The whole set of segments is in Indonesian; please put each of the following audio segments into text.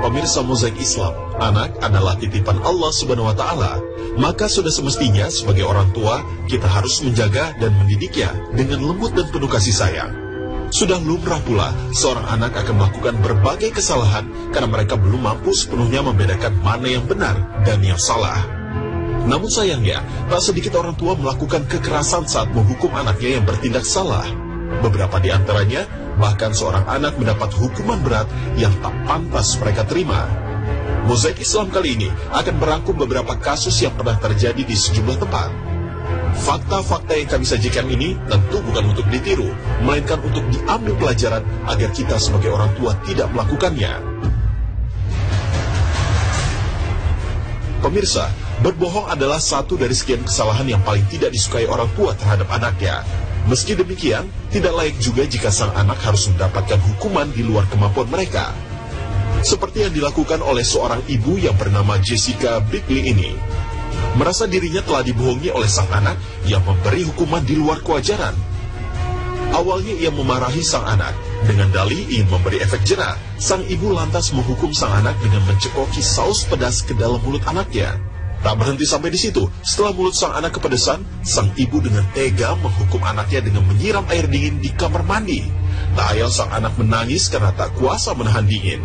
Pemirsa Mozaik Islam, anak adalah titipan Allah Subhanahu wa Ta'ala. Maka sudah semestinya sebagai orang tua kita harus menjaga dan mendidiknya dengan lembut dan penuh kasih sayang. Sudah lumrah pula seorang anak akan melakukan berbagai kesalahan karena mereka belum mampu sepenuhnya membedakan mana yang benar dan yang salah. Namun sayangnya, tak sedikit orang tua melakukan kekerasan saat menghukum anaknya yang bertindak salah. Beberapa di antaranya, bahkan seorang anak mendapat hukuman berat yang tak pantas mereka terima. Mozaik Islam kali ini akan merangkum beberapa kasus yang pernah terjadi di sejumlah tempat. Fakta-fakta yang kami sajikan ini tentu bukan untuk ditiru, melainkan untuk diambil pelajaran agar kita sebagai orang tua tidak melakukannya. Pemirsa, berbohong adalah satu dari sekian kesalahan yang paling tidak disukai orang tua terhadap anaknya. Meski demikian, tidak layak juga jika sang anak harus mendapatkan hukuman di luar kemampuan mereka. Seperti yang dilakukan oleh seorang ibu yang bernama Jessica Bigley ini. Merasa dirinya telah dibohongi oleh sang anak yang memberi hukuman di luar kewajaran. Awalnya ia memarahi sang anak. Dengan dalih ingin memberi efek jera, sang ibu lantas menghukum sang anak dengan mencekoki saus pedas ke dalam mulut anaknya. Tak berhenti sampai di situ, setelah mulut sang anak kepedesan, sang ibu dengan tega menghukum anaknya dengan menyiram air dingin di kamar mandi. Tak ayal sang anak menangis karena tak kuasa menahan dingin.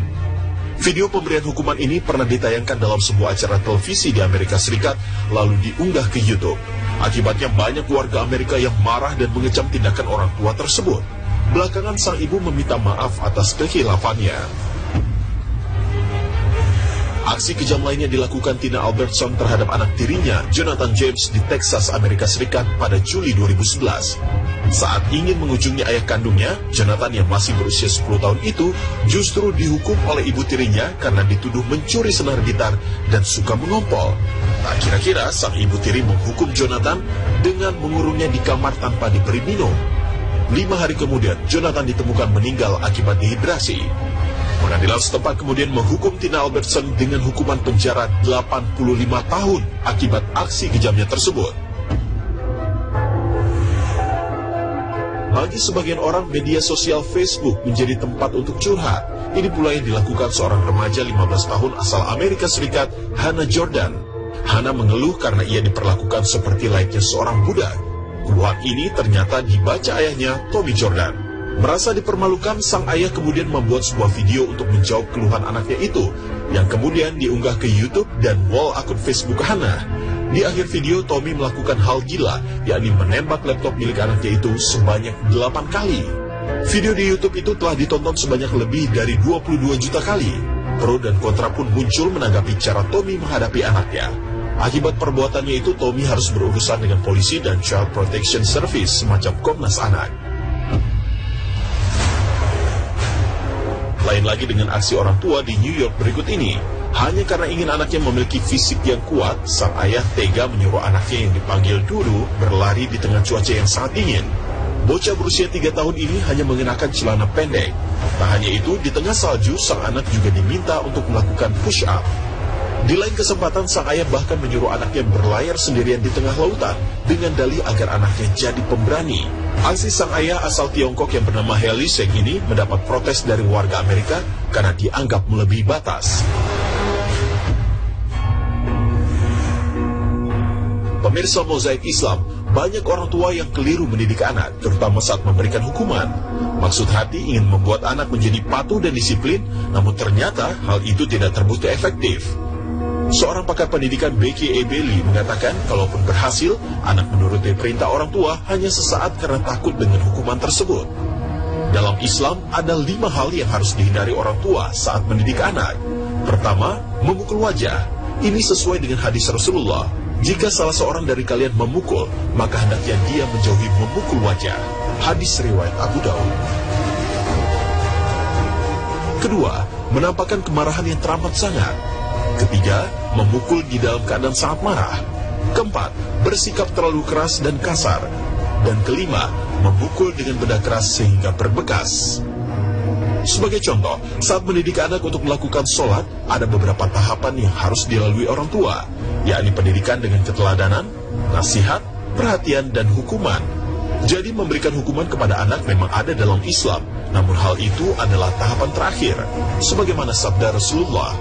Video pemberian hukuman ini pernah ditayangkan dalam sebuah acara televisi di Amerika Serikat, lalu diunggah ke YouTube. Akibatnya banyak warga Amerika yang marah dan mengecam tindakan orang tua tersebut. Belakangan sang ibu meminta maaf atas kekhilaafannya. Aksi kejam lainnya dilakukan Tina Albertson terhadap anak tirinya, Jonathan James, di Texas, Amerika Serikat pada Juli 2011. Saat ingin mengunjungi ayah kandungnya, Jonathan yang masih berusia 10 tahun itu justru dihukum oleh ibu tirinya karena dituduh mencuri senar gitar dan suka mengompol. Tak kira-kira sang ibu tiri menghukum Jonathan dengan mengurungnya di kamar tanpa diberi minum. 5 hari kemudian, Jonathan ditemukan meninggal akibat dehidrasi. Pengadilan setempat kemudian menghukum Tina Albertson dengan hukuman penjara 85 tahun akibat aksi kejamnya tersebut. Bagi sebagian orang, media sosial Facebook menjadi tempat untuk curhat. Ini pula yang dilakukan seorang remaja 15 tahun asal Amerika Serikat, Hannah Jordan. Hannah mengeluh karena ia diperlakukan seperti layaknya seorang budak. Keluhan ini ternyata dibaca ayahnya, Tommy Jordan. Merasa dipermalukan, sang ayah kemudian membuat sebuah video untuk menjawab keluhan anaknya itu, yang kemudian diunggah ke YouTube dan wall akun Facebook Hannah. Di akhir video, Tommy melakukan hal gila, yakni menembak laptop milik anaknya itu sebanyak 8 kali. Video di YouTube itu telah ditonton sebanyak lebih dari 22 juta kali. Pro dan kontra pun muncul menanggapi cara Tommy menghadapi anaknya. Akibat perbuatannya itu, Tommy harus berurusan dengan polisi dan Child Protection Service semacam Komnas Anak. Lain lagi dengan aksi orang tua di New York berikut ini. Hanya karena ingin anaknya memiliki fisik yang kuat, sang ayah tega menyuruh anaknya yang dipanggil Duru berlari di tengah cuaca yang sangat dingin. Bocah berusia 3 tahun ini hanya mengenakan celana pendek. Tak hanya itu, di tengah salju, sang anak juga diminta untuk melakukan push-up. Di lain kesempatan, sang ayah bahkan menyuruh anaknya berlayar sendirian di tengah lautan dengan dalih agar anaknya jadi pemberani. Aksi sang ayah asal Tiongkok yang bernama Haley Sheng ini mendapat protes dari warga Amerika karena dianggap melebihi batas. Pemirsa Mozaik Islam, banyak orang tua yang keliru mendidik anak, terutama saat memberikan hukuman. Maksud hati ingin membuat anak menjadi patuh dan disiplin, namun ternyata hal itu tidak terbukti efektif. Seorang pakar pendidikan Becky E. Bailey mengatakan, kalaupun berhasil, anak menuruti perintah orang tua hanya sesaat karena takut dengan hukuman tersebut. Dalam Islam, ada 5 hal yang harus dihindari orang tua saat mendidik anak. Pertama, memukul wajah. Ini sesuai dengan hadis Rasulullah. Jika salah seorang dari kalian memukul, maka hendaknya dia menjauhi memukul wajah. Hadis riwayat Abu Daud. Kedua, menampakkan kemarahan yang teramat sangat. Ketiga, memukul di dalam keadaan sangat marah. Keempat, bersikap terlalu keras dan kasar. Dan kelima, memukul dengan benda keras sehingga berbekas. Sebagai contoh, saat mendidik anak untuk melakukan sholat, ada beberapa tahapan yang harus dilalui orang tua, yakni pendidikan dengan keteladanan, nasihat, perhatian, dan hukuman. Jadi memberikan hukuman kepada anak memang ada dalam Islam, Namun hal itu adalah tahapan terakhir, sebagaimana sabda Rasulullah.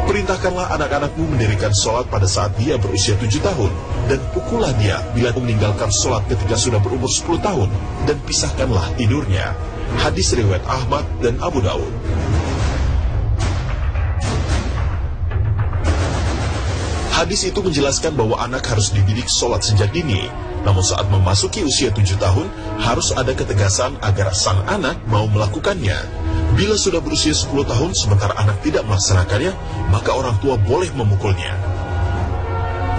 Perintahkanlah anak-anakmu mendirikan sholat pada saat dia berusia 7 tahun, dan pukullah dia bila meninggalkan sholat ketika sudah berumur 10 tahun, dan pisahkanlah tidurnya. Hadis riwayat Ahmad dan Abu Daud. Hadis itu menjelaskan bahwa anak harus dididik sholat sejak dini. Namun saat memasuki usia 7 tahun, harus ada ketegasan agar sang anak mau melakukannya. Bila sudah berusia 10 tahun sementara anak tidak melaksanakannya, maka orang tua boleh memukulnya.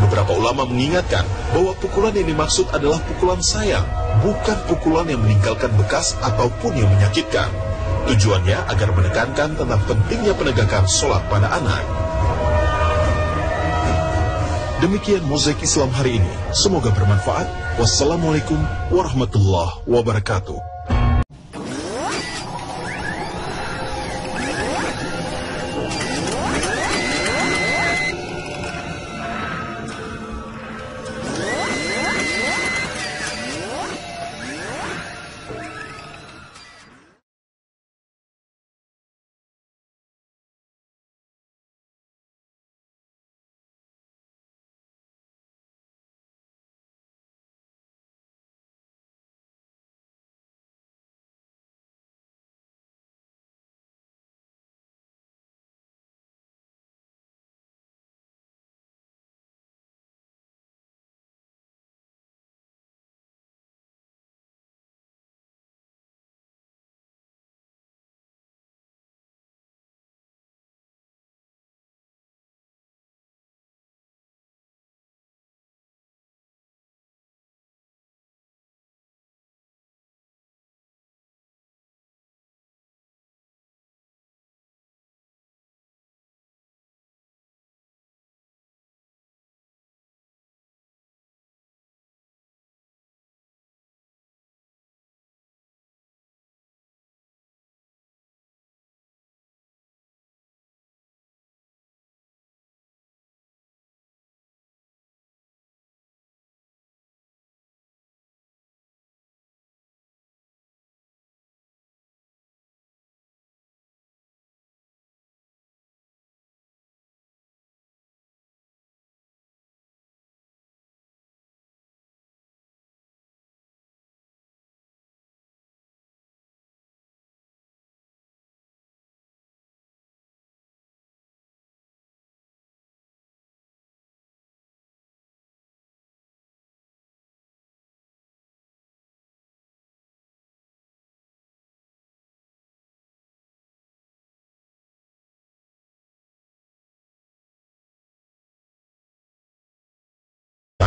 Beberapa ulama mengingatkan bahwa pukulan yang dimaksud adalah pukulan sayang, bukan pukulan yang meninggalkan bekas ataupun yang menyakitkan. Tujuannya agar menekankan tentang pentingnya penegakan sholat pada anak. Demikian Mozaik Islam hari ini. Semoga bermanfaat. Wassalamualaikum warahmatullahi wabarakatuh.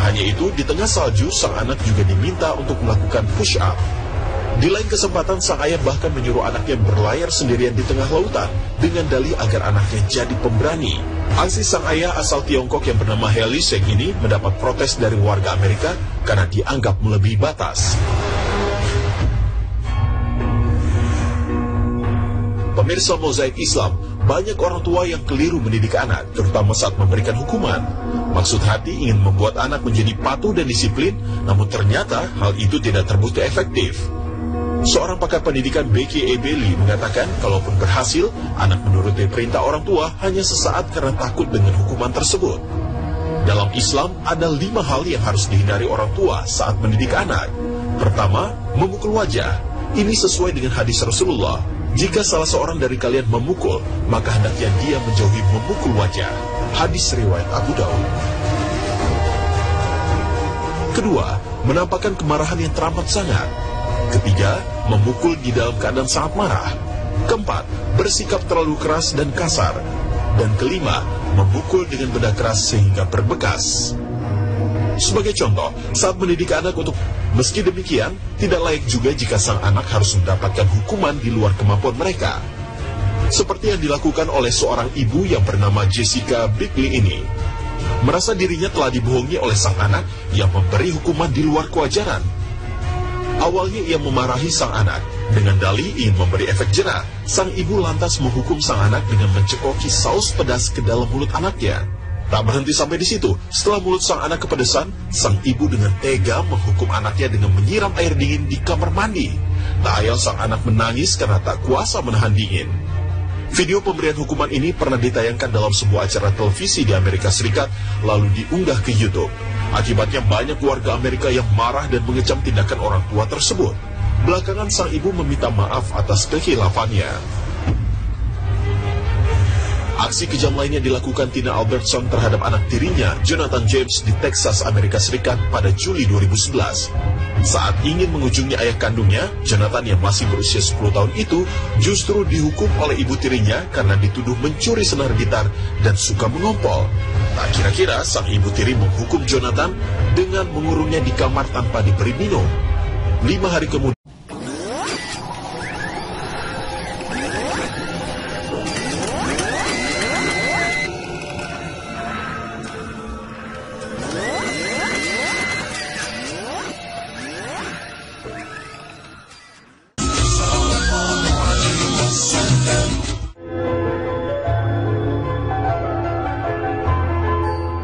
Hanya itu, di tengah salju, sang anak juga diminta untuk melakukan push-up. Di lain kesempatan, sang ayah bahkan menyuruh anaknya berlayar sendirian di tengah lautan, dengan dalih agar anaknya jadi pemberani. Aksi sang ayah asal Tiongkok yang bernama Heli Sheng ini mendapat protes dari warga Amerika karena dianggap melebihi batas. Pemirsa Mozaik Islam, banyak orang tua yang keliru mendidik anak, terutama saat memberikan hukuman. Maksud hati ingin membuat anak menjadi patuh dan disiplin, namun ternyata hal itu tidak terbukti efektif. Seorang pakar pendidikan B.K. Ebeli mengatakan, kalaupun berhasil, anak menuruti perintah orang tua hanya sesaat karena takut dengan hukuman tersebut. Dalam Islam, ada 5 hal yang harus dihindari orang tua saat mendidik anak. Pertama, memukul wajah. Ini sesuai dengan hadis Rasulullah. Jika salah seorang dari kalian memukul, maka hendaknya dia menjauhi memukul wajah. Hadis riwayat Abu Daud. Kedua, menampakkan kemarahan yang teramat sangat. Ketiga, memukul di dalam keadaan sangat marah. Keempat, bersikap terlalu keras dan kasar. Dan kelima, memukul dengan benda keras sehingga berbekas. Sebagai contoh, saat mendidik anak untuk meski demikian, tidak layak juga jika sang anak harus mendapatkan hukuman di luar kemampuan mereka. Seperti yang dilakukan oleh seorang ibu yang bernama Jessica Bigley ini. Merasa dirinya telah dibohongi oleh sang anak yang memberi hukuman di luar kewajaran. Awalnya ia memarahi sang anak. Dengan dalih ingin memberi efek jera, sang ibu lantas menghukum sang anak dengan mencekoki saus pedas ke dalam mulut anaknya. Tak berhenti sampai di situ, setelah mulut sang anak kepedesan, sang ibu dengan tega menghukum anaknya dengan menyiram air dingin di kamar mandi. Tak ayal sang anak menangis karena tak kuasa menahan dingin. Video pemberian hukuman ini pernah ditayangkan dalam sebuah acara televisi di Amerika Serikat, lalu diunggah ke YouTube. Akibatnya banyak warga Amerika yang marah dan mengecam tindakan orang tua tersebut. Belakangan sang ibu meminta maaf atas kekhilaafannya. Aksi kejam lainnya dilakukan Tina Albertson terhadap anak tirinya, Jonathan James, di Texas, Amerika Serikat pada Juli 2011. Saat ingin mengunjungi ayah kandungnya, Jonathan yang masih berusia 10 tahun itu justru dihukum oleh ibu tirinya karena dituduh mencuri senar gitar dan suka mengompol. Tak kira-kira sang ibu tiri menghukum Jonathan dengan mengurungnya di kamar tanpa diberi minum. 5 hari kemudian,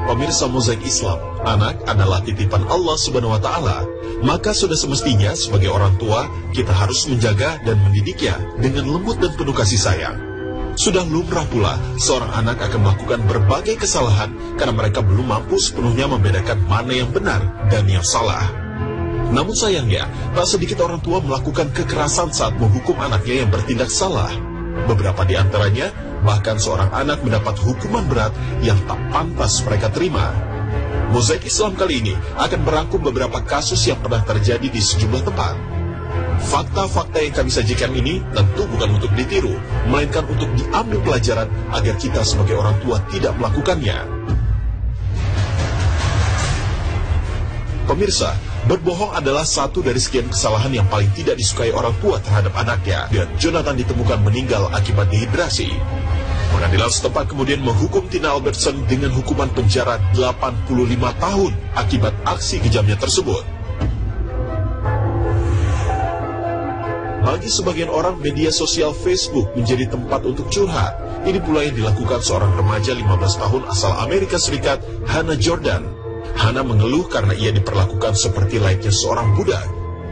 pemirsa Mozaik Islam, anak adalah titipan Allah Subhanahu wa Ta'ala. Maka sudah semestinya sebagai orang tua kita harus menjaga dan mendidiknya dengan lembut dan penuh kasih sayang. Sudah lumrah pula seorang anak akan melakukan berbagai kesalahan karena mereka belum mampu sepenuhnya membedakan mana yang benar dan yang salah. Namun sayangnya, tak sedikit orang tua melakukan kekerasan saat menghukum anaknya yang bertindak salah. Beberapa di antaranya, bahkan seorang anak mendapat hukuman berat yang tak pantas mereka terima. Mozaik Islam kali ini akan merangkum beberapa kasus yang pernah terjadi di sejumlah tempat. Fakta-fakta yang kami sajikan ini tentu bukan untuk ditiru, melainkan untuk diambil pelajaran agar kita sebagai orang tua tidak melakukannya. Pemirsa, berbohong adalah satu dari sekian kesalahan yang paling tidak disukai orang tua terhadap anaknya. Dan Jonathan ditemukan meninggal akibat dehidrasi. Pengadilan setempat kemudian menghukum Tina Albertson dengan hukuman penjara 85 tahun akibat aksi kejamnya tersebut. Bagi sebagian orang, media sosial Facebook menjadi tempat untuk curhat. Ini pula yang dilakukan seorang remaja 15 tahun asal Amerika Serikat, Hannah Jordan. Hannah mengeluh karena ia diperlakukan seperti layaknya seorang budak.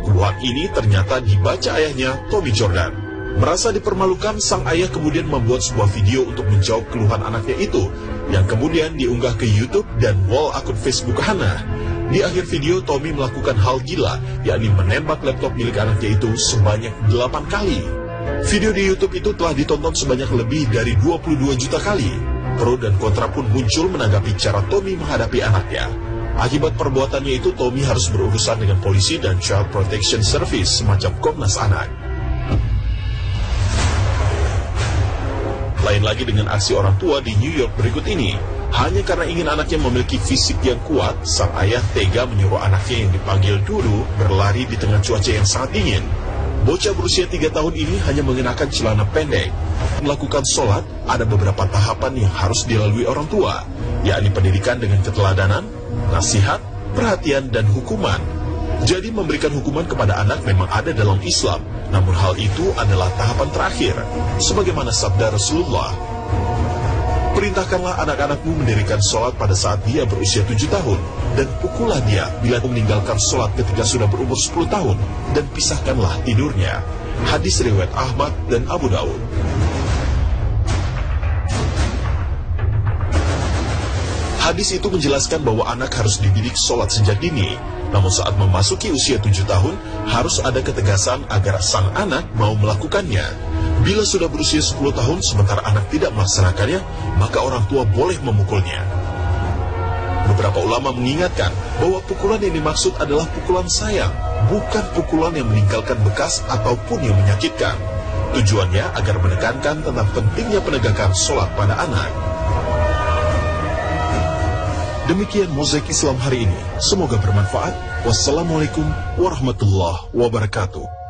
Keluhan ini ternyata dibaca ayahnya, Tommy Jordan. Merasa dipermalukan, sang ayah kemudian membuat sebuah video untuk menjawab keluhan anaknya itu, yang kemudian diunggah ke YouTube dan wall akun Facebook Hannah. Di akhir video, Tommy melakukan hal gila, yakni menembak laptop milik anaknya itu sebanyak 8 kali. Video di YouTube itu telah ditonton sebanyak lebih dari 22 juta kali. Pro dan kontra pun muncul menanggapi cara Tommy menghadapi anaknya. Akibat perbuatannya itu, Tommy harus berurusan dengan polisi dan Child Protection Service semacam Komnas Anak. Lain lagi dengan aksi orang tua di New York berikut ini. Hanya karena ingin anaknya memiliki fisik yang kuat, sang ayah tega menyuruh anaknya yang dipanggil Dulu berlari di tengah cuaca yang sangat dingin. Bocah berusia 3 tahun ini hanya mengenakan celana pendek. Melakukan sholat, ada beberapa tahapan yang harus dilalui orang tua, yakni pendidikan dengan keteladanan, nasihat, perhatian, dan hukuman. Jadi memberikan hukuman kepada anak memang ada dalam Islam, namun hal itu adalah tahapan terakhir. Sebagaimana sabda Rasulullah, perintahkanlah anak-anakmu mendirikan sholat pada saat dia berusia 7 tahun, dan pukullah dia bila meninggalkan sholat ketika sudah berumur 10 tahun, dan pisahkanlah tidurnya. Hadis riwayat Ahmad dan Abu Daud. Hadis itu menjelaskan bahwa anak harus dididik sholat sejak dini. Namun saat memasuki usia 7 tahun, harus ada ketegasan agar sang anak mau melakukannya. Bila sudah berusia 10 tahun sementara anak tidak melaksanakannya, maka orang tua boleh memukulnya. Beberapa ulama mengingatkan bahwa pukulan yang dimaksud adalah pukulan sayang, bukan pukulan yang meninggalkan bekas ataupun yang menyakitkan. Tujuannya agar menekankan tentang pentingnya penegakan sholat pada anak. Demikian Mozaik Islam hari ini. Semoga bermanfaat. Wassalamualaikum warahmatullahi wabarakatuh.